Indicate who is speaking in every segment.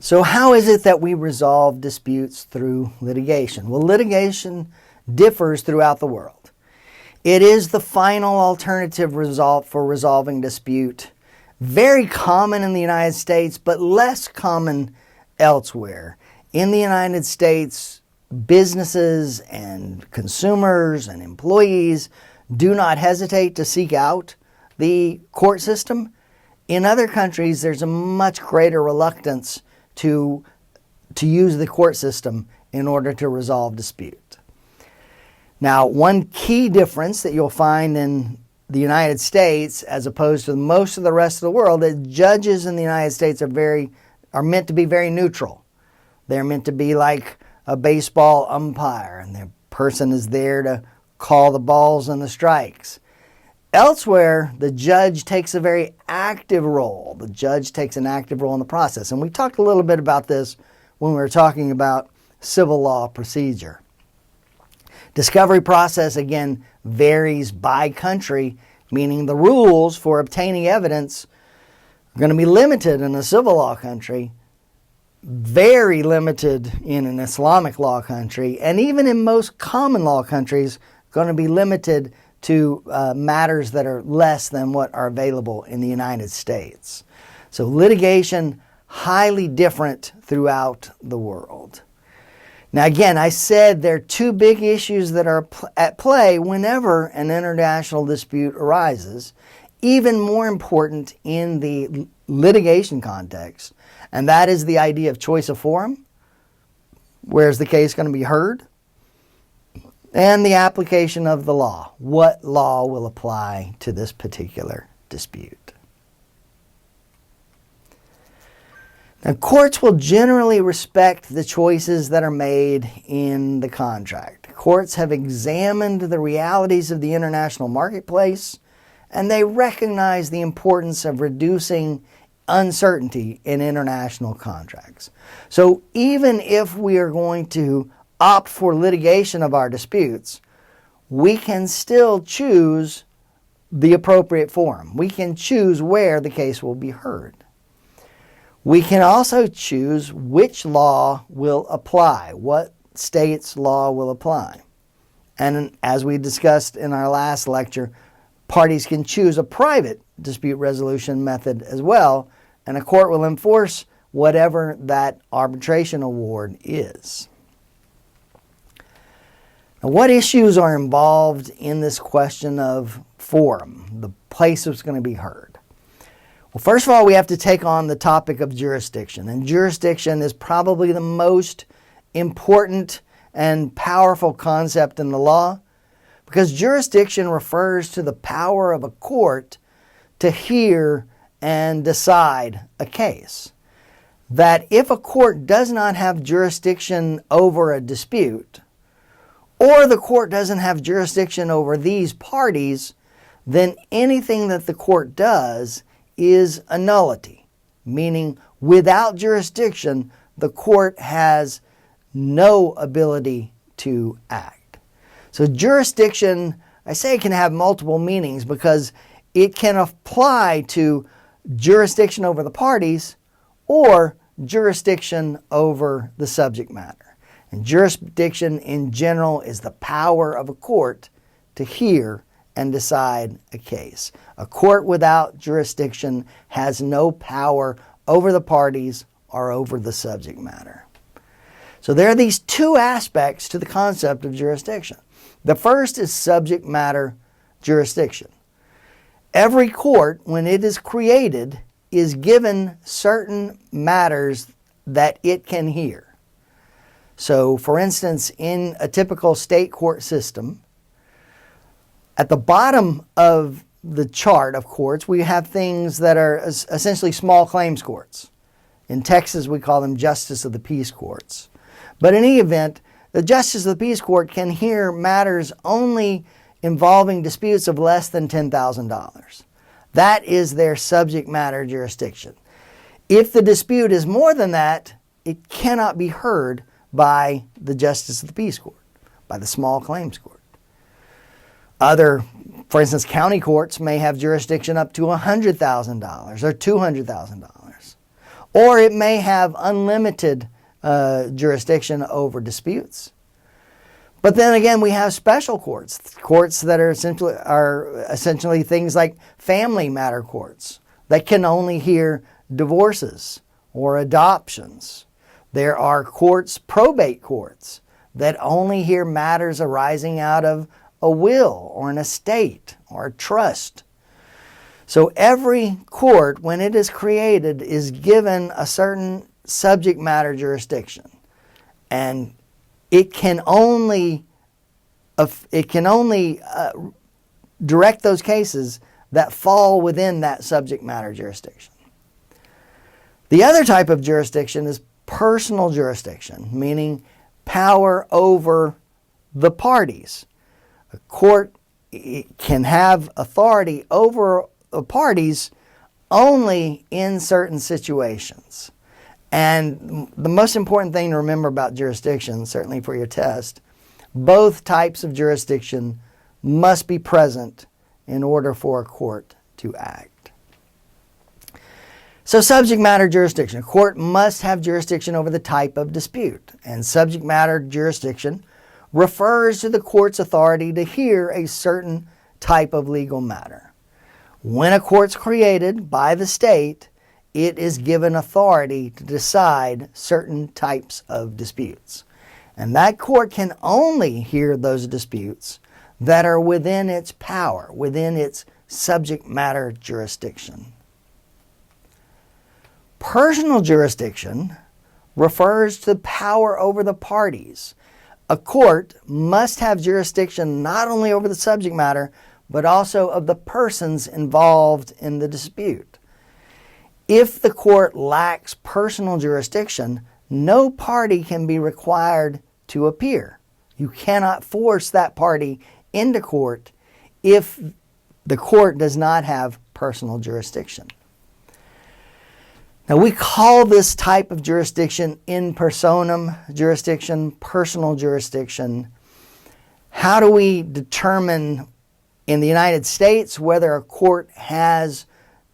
Speaker 1: So how is it that we resolve disputes through litigation? Well, litigation differs throughout the world. It is the final alternative result for resolving dispute. Very common in the United States, but less common elsewhere. In the United States, businesses and consumers and employees do not hesitate to seek out the court system. In other countries, there's a much greater reluctance to use the court system in order to resolve dispute. Now, one key difference that you'll find in the United States as opposed to most of the rest of the world is judges in the United States are meant to be very neutral. They're meant to be like a baseball umpire, and the person is there to call the balls and the strikes. Elsewhere, the judge takes a very active role. The judge takes an active role in the process. And we talked a little bit about this when we were talking about civil law procedure. Discovery process, again, varies by country, meaning the rules for obtaining evidence are going to be limited in a civil law country, very limited in an Islamic law country, and even in most common law countries, going to be limited to matters that are less than what are available in the United States. So litigation, highly different throughout the world. Now again, I said there are two big issues that are at play whenever an international dispute arises, even more important in the litigation context, and that is the idea of choice of forum. Where is the case going to be heard? And the application of the law. What law will apply to this particular dispute? Now, courts will generally respect the choices that are made in the contract. Courts have examined the realities of the international marketplace, and they recognize the importance of reducing uncertainty in international contracts. So even if we are going to opt for litigation of our disputes, we can still choose the appropriate forum. We can choose where the case will be heard. We can also choose which law will apply, what state's law will apply. And as we discussed in our last lecture, parties can choose a private dispute resolution method as well, and a court will enforce whatever that arbitration award is. Now, what issues are involved in this question of forum, the place it's going to be heard? Well, first of all, we have to take on the topic of jurisdiction. And jurisdiction is probably the most important and powerful concept in the law, because jurisdiction refers to the power of a court to hear and decide a case. That if a court does not have jurisdiction over a dispute, or the court doesn't have jurisdiction over these parties, then anything that the court does is a nullity, meaning without jurisdiction, the court has no ability to act. So jurisdiction, I say it can have multiple meanings because it can apply to jurisdiction over the parties or jurisdiction over the subject matter. And jurisdiction in general is the power of a court to hear and decide a case. A court without jurisdiction has no power over the parties or over the subject matter. So there are these two aspects to the concept of jurisdiction. The first is subject matter jurisdiction. Every court, when it is created, is given certain matters that it can hear. So, for instance, in a typical state court system, at the bottom of the chart of courts, we have things that are essentially small claims courts. In Texas, we call them Justice of the Peace courts. But in any event, the Justice of the Peace Court can hear matters only involving disputes of less than $10,000. That is their subject matter jurisdiction. If the dispute is more than that, it cannot be heard by the Justice of the Peace Court, by the small claims court. Other, for instance, county courts may have jurisdiction up to $100,000 or $200,000. or it may have unlimited jurisdiction over disputes. But then again, we have special courts, courts that are essentially things like family matter courts that can only hear divorces or adoptions. There are courts, probate courts, that only hear matters arising out of a will or an estate or a trust. So every court, when it is created, is given a certain subject matter jurisdiction. And it can only direct those cases that fall within that subject matter jurisdiction. The other type of jurisdiction is personal jurisdiction, meaning power over the parties. A court can have authority over the parties only in certain situations. And the most important thing to remember about jurisdiction, certainly for your test, both types of jurisdiction must be present in order for a court to act. So subject matter jurisdiction. A court must have jurisdiction over the type of dispute. And subject matter jurisdiction refers to the court's authority to hear a certain type of legal matter. When a court's created by the state, it is given authority to decide certain types of disputes. And that court can only hear those disputes that are within its power, within its subject matter jurisdiction. Personal jurisdiction refers to power over the parties. A court must have jurisdiction not only over the subject matter, but also of the persons involved in the dispute. If the court lacks personal jurisdiction, no party can be required to appear. You cannot force that party into court if the court does not have personal jurisdiction. Now, we call this type of jurisdiction in personam jurisdiction, personal jurisdiction. How do we determine in the United States whether a court has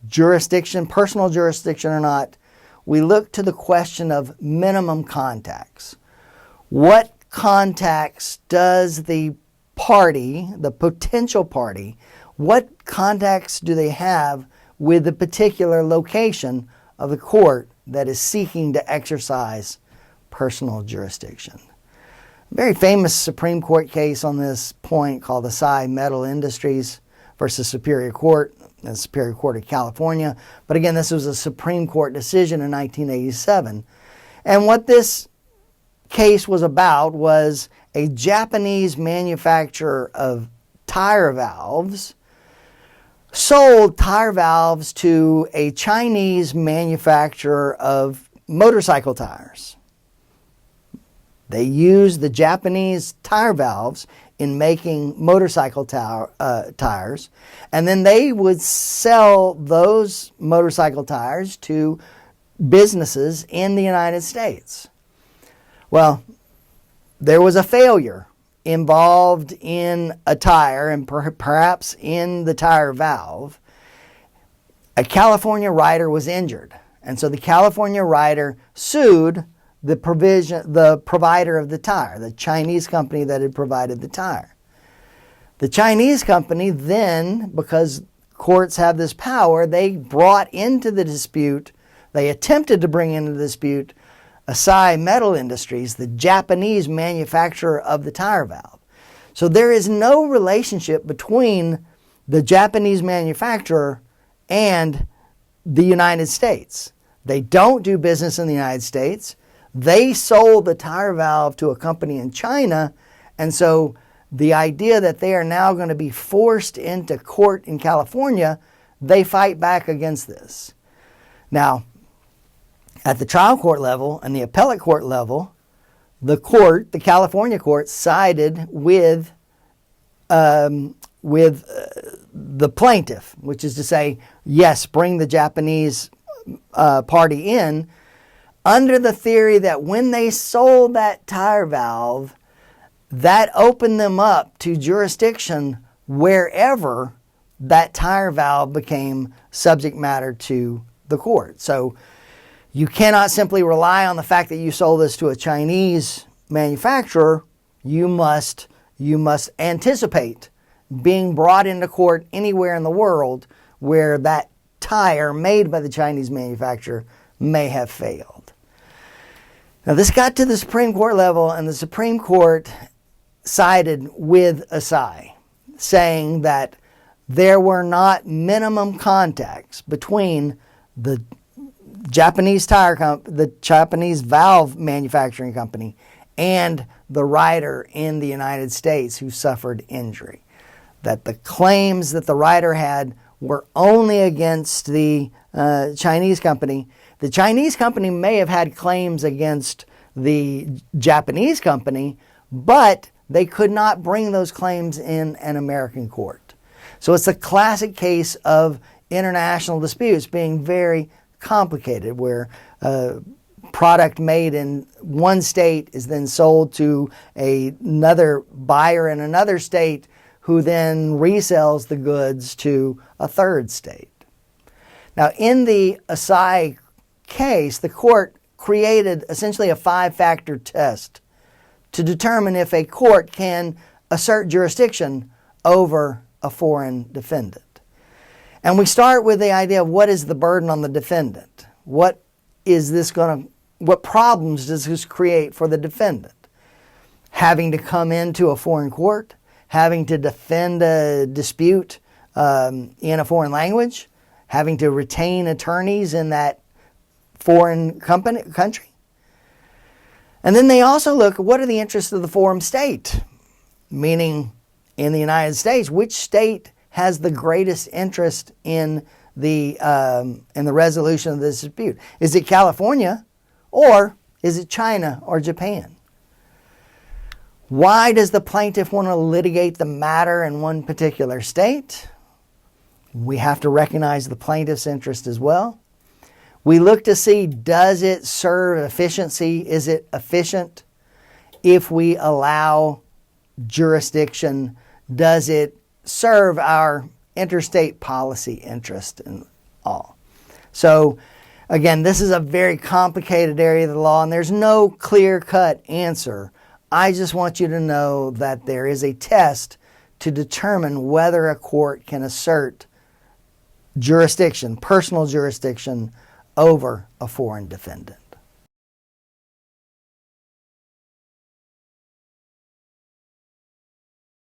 Speaker 1: jurisdiction, personal jurisdiction or not? We look to the question of minimum contacts. What contacts does the party, the potential party, what contacts do they have with the particular location of the court that is seeking to exercise personal jurisdiction? A very famous Supreme Court case on this point called the Asai Metal Industries versus Superior Court, the Superior Court of California. But again, this was a Supreme Court decision in 1987. And what this case was about was a Japanese manufacturer of tire valves sold tire valves to a Chinese manufacturer of motorcycle tires. They used the Japanese tire valves in making motorcycle tires, and then they would sell those motorcycle tires to businesses in the United States. Well, there was a failure involved in a tire and perhaps in the tire valve. A California rider was injured, and so the California rider sued the provider of the tire, the Chinese company that had provided the tire. The Chinese company then, because courts have this power, they brought into the dispute, they attempted to bring into the dispute Asai Metal Industries, the Japanese manufacturer of the tire valve. So there is no relationship between the Japanese manufacturer and the United States. They don't do business in the United States. They sold the tire valve to a company in China, and so the idea that they are now going to be forced into court in California, they fight back against this. Now, at the trial court level and the appellate court level, the California court, sided with the plaintiff, which is to say, yes, bring the Japanese party in, under the theory that when they sold that tire valve, that opened them up to jurisdiction wherever that tire valve became subject matter to the court. So You cannot simply rely on the fact that you sold this to a Chinese manufacturer. You must anticipate being brought into court anywhere in the world where that tire made by the Chinese manufacturer may have failed. Now, this got to the Supreme Court level, and the Supreme Court sided with Asahi, saying that there were not minimum contacts between the Japanese the Japanese valve manufacturing company and the rider in the United States who suffered injury. That the claims that the rider had were only against the Chinese company. The Chinese company may have had claims against the Japanese company, but they could not bring those claims in an American court. So it's a classic case of international disputes being very complicated, where a product made in one state is then sold to another buyer in another state who then resells the goods to a third state. Now, in the Asahi case, the court created essentially a 5-factor test to determine if a court can assert jurisdiction over a foreign defendant. And we start with the idea of what is the burden on the defendant? What problems does this create for the defendant? Having to come into a foreign court, having to defend a dispute in a foreign language, having to retain attorneys in that foreign country. And then they also look at what are the interests of the forum state, meaning in the United States, which state has the greatest interest in the resolution of this dispute? Is it California, or is it China or Japan? Why does the plaintiff want to litigate the matter in one particular state? We have to recognize the plaintiff's interest as well. We look to see, does it serve efficiency? Is it efficient? If we allow jurisdiction, does it serve our interstate policy interest and all? So again, this is a very complicated area of the law, and there's no clear-cut answer. I just want you to know that there is a test to determine whether a court can assert jurisdiction, personal jurisdiction, over a foreign defendant.